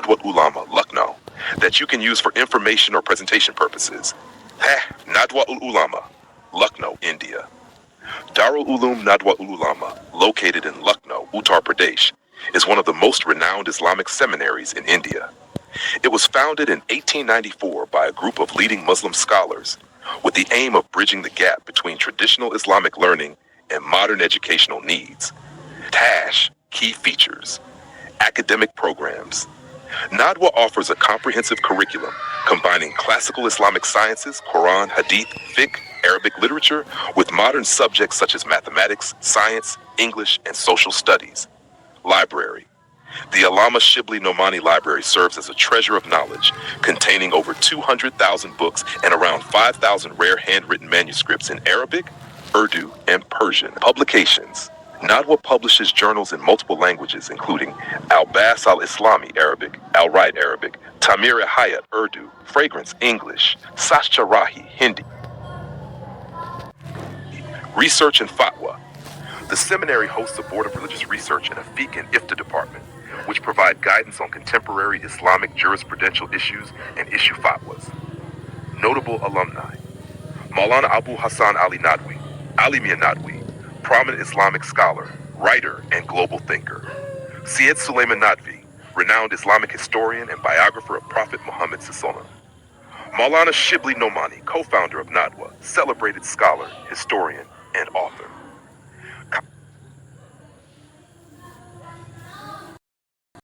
Nadwatull, Lucknow, that you can use for information or presentation purposes. Nadwatull, Lucknow, India. Darul Uloom Nadwatull, located in Lucknow, Uttar Pradesh, is one of the most renowned Islamic seminaries in India. It was founded in 1894 by a group of leading Muslim scholars with the aim of bridging the gap between traditional Islamic learning and modern educational needs. Key features. Academic programs. Nadwa offers a comprehensive curriculum combining classical Islamic sciences, Quran, Hadith, fiqh, Arabic literature, with modern subjects such as mathematics, science, English, and social studies. Library. The Allama Shibli Nomani Library serves as a treasure of knowledge, containing over 200,000 books and around 5,000 rare handwritten manuscripts in Arabic, Urdu, and Persian. Publications. Nadwa publishes journals in multiple languages, including Al-Bas al-Islami Arabic, Al-Right Arabic, Tamir-e-Hayat Urdu, Fragrance English, Sacharahi Hindi. Research and Fatwa. The seminary hosts a Board of Religious Research and a fiqh and ifta department, which provide guidance on contemporary Islamic jurisprudential issues and issue fatwas. Notable alumni. Maulana Abu Hassan Ali Nadwi, Ali Mia Nadwi, prominent Islamic scholar, writer, and global thinker. Syed Suleiman Nadvi, renowned Islamic historian and biographer of Prophet Muhammad Sallallahu. Maulana Shibli Nomani, co-founder of Nadwa, celebrated scholar, historian, and author.